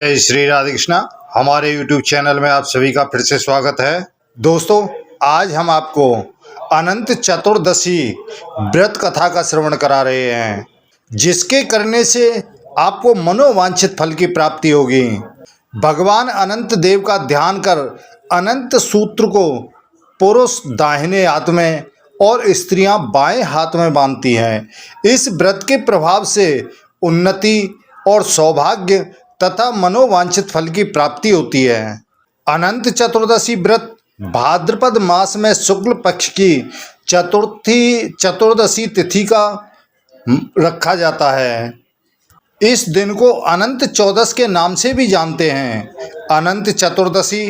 जय श्री राधे कृष्णा। हमारे YouTube channel में आप सभी का फिर से स्वागत है। दोस्तों, आज हम आपको अनंत चतुर्दशी व्रत कथा का श्रवण करा रहे हैं, जिसके करने से आपको मनोवांछित फल की प्राप्ति होगी। भगवान अनंत देव का ध्यान कर अनंत सूत्र को पुरुष दाहिने हाथ में और स्त्रियां बाएं हाथ में बांधती हैं। इस व्रत के प्रभाव से उन्नति और सौभाग्य तथा मनोवांछित फल की प्राप्ति होती है। अनंत चतुर्दशी व्रत भाद्रपद मास में शुक्ल पक्ष की चतुर्दशी तिथि का रखा जाता है। इस दिन को अनंत चौदस के नाम से भी जानते हैं। अनंत चतुर्दशी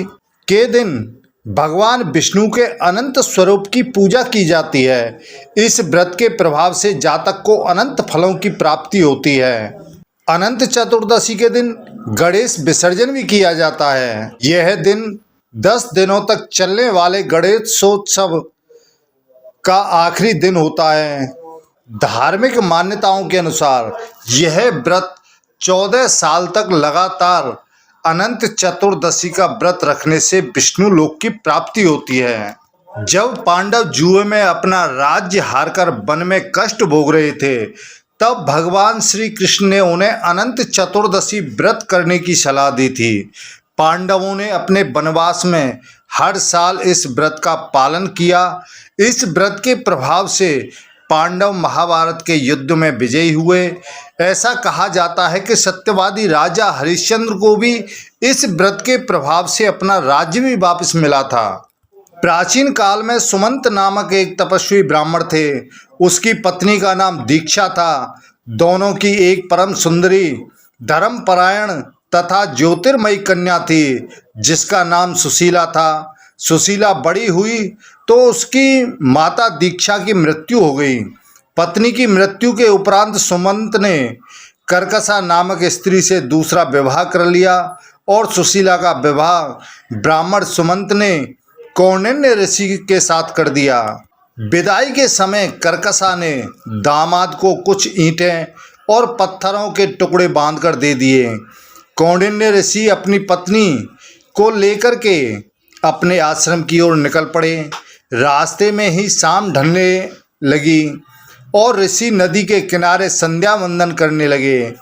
के दिन भगवान विष्णु के अनंत स्वरूप की पूजा की जाती है। इस व्रत के प्रभाव से जातक को अनंत फलों की प्राप्ति होती है। अनंत चतुर्दशी के दिन गणेश विसर्जन भी किया जाता है। यह दिन 10 दिनों तक चलने वाले गणेशोत्सव का आखिरी दिन होता है। धार्मिक मान्यताओं के अनुसार यह व्रत 14 साल तक लगातार अनंत चतुर्दशी का व्रत रखने से विष्णु लोक की प्राप्ति होती है। जब पांडव जुए में अपना राज्य हारकर वन में कष्ट भोग रहे थे, तब भगवान श्री कृष्ण ने उन्हें अनंत चतुर्दशी व्रत करने की सलाह दी थी। पांडवों ने अपने वनवास में हर साल इस व्रत का पालन किया। इस व्रत के प्रभाव से पांडव महाभारत के युद्ध में विजयी हुए। ऐसा कहा जाता है कि सत्यवादी राजा हरिश्चंद्र को भी इस व्रत के प्रभाव से अपना राज्य भी वापस मिला था। प्राचीन काल में सुमंत नामक एक तपस्वी ब्राह्मण थे। उसकी पत्नी का नाम दीक्षा था। दोनों की एक परम सुंदरी, धर्मपरायण तथा ज्योतिर्मयी कन्या थी, जिसका नाम सुशीला था। सुशीला बड़ी हुई तो उसकी माता दीक्षा की मृत्यु हो गई। पत्नी की मृत्यु के उपरांत सुमंत ने कर्कशा नामक स्त्री से दूसरा विवाह कर लिया और सुशीला का विवाह ब्राह्मण सुमंत ने कौंडिन्य ऋषि के साथ कर दिया। विदाई के समय कर्कशा ने दामाद को कुछ ईंटें और पत्थरों के टुकड़े बांधकर दे दिए। कौंडिन्य ऋषि अपनी पत्नी को लेकर के अपने आश्रम की ओर निकल पड़े। रास्ते में ही शाम ढलने लगी और ऋषि नदी के किनारे संध्या वंदन करने लगे।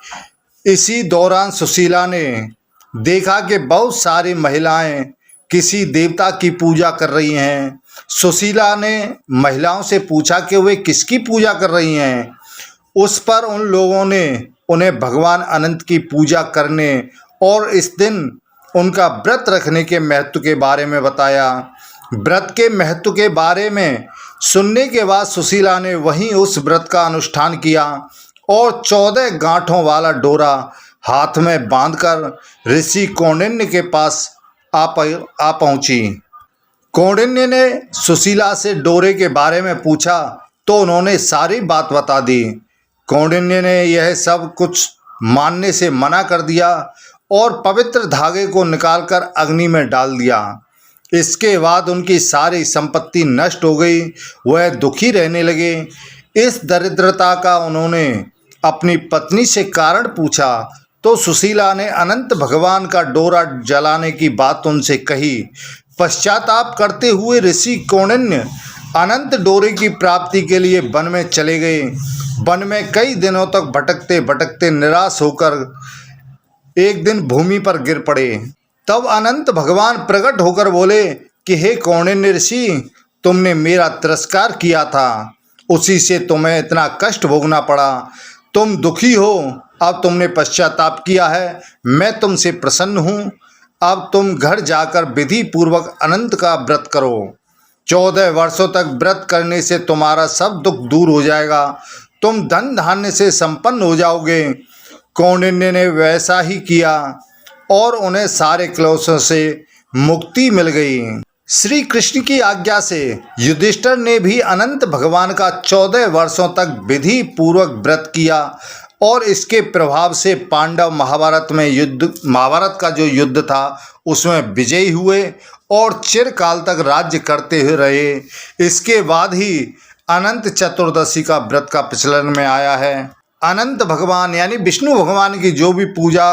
इसी दौरान सुशीला ने देखा कि बहुत सारी महिलाएं किसी देवता की पूजा कर रही हैं। सुशीला ने महिलाओं से पूछा कि वे किसकी पूजा कर रही हैं। उस पर उन लोगों ने उन्हें भगवान अनंत की पूजा करने और इस दिन उनका व्रत रखने के महत्व के बारे में बताया। व्रत के महत्व के बारे में सुनने के बाद सुशीला ने वहीं उस व्रत का अनुष्ठान किया और 14 गांठों वाला डोरा हाथ में बांधकर ऋषि कौंडिन्य के पास आ पहुंची। कौंडिन्य ने सुशीला से डोरे के बारे में पूछा तो उन्होंने सारी बात बता दी। कौंडिन्य ने यह सब कुछ मानने से मना कर दिया और पवित्र धागे को निकालकर अग्नि में डाल दिया। इसके बाद उनकी सारी संपत्ति नष्ट हो गई। वह दुखी रहने लगे। इस दरिद्रता का उन्होंने अपनी पत्नी से कारण पूछा तो सुशीला ने अनंत भगवान का डोरा जलाने की बात उनसे कही। पश्चाताप करते हुए ऋषि कौंडिन्य अनंत डोरे की प्राप्ति के लिए वन में चले गए। वन में कई दिनों तक भटकते भटकते निराश होकर एक दिन भूमि पर गिर पड़े। तब अनंत भगवान प्रकट होकर बोले कि हे कौंडिन्य ऋषि, तुमने मेरा तिरस्कार किया था, उसी से तुम्हें इतना कष्ट भोगना पड़ा। तुम दुखी हो, अब तुमने पश्चाताप किया है, मैं तुमसे प्रसन्न हूँ। अब तुम घर जाकर विधि पूर्वक अनंत का व्रत करो। 14 वर्षों तक व्रत करने से तुम्हारा सब दुख दूर हो जाएगा। तुम धन धान्य से संपन्न हो जाओगे। कौंडिन्य ने वैसा ही किया और उन्हें सारे क्लेशों से मुक्ति मिल गई। श्री कृष्ण की आज्ञा से युधिष्ठिर ने भी अनंत भगवान का 14 वर्षों तक विधि पूर्वक व्रत किया और इसके प्रभाव से पांडव महाभारत का जो युद्ध था उसमें विजयी हुए और चिरकाल तक राज्य करते हुए रहे। इसके बाद ही अनंत चतुर्दशी का व्रत का प्रचलन में आया है। अनंत भगवान यानी विष्णु भगवान की जो भी पूजा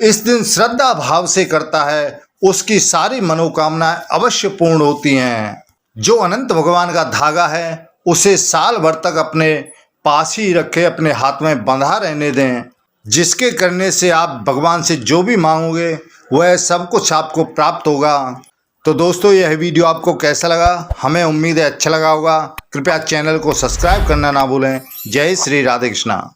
इस दिन श्रद्धा भाव से करता है उसकी सारी मनोकामनाएं अवश्य पूर्ण होती हैं। जो अनंत भगवान का धागा है उसे साल भर तक अपने पास ही रखे, अपने हाथ में बंधा रहने दें, जिसके करने से आप भगवान से जो भी मांगोगे वह सब कुछ आपको प्राप्त होगा। तो दोस्तों, यह वीडियो आपको कैसा लगा? हमें उम्मीद है अच्छा लगा होगा। कृपया चैनल को सब्सक्राइब करना ना भूलें। जय श्री राधे कृष्णा।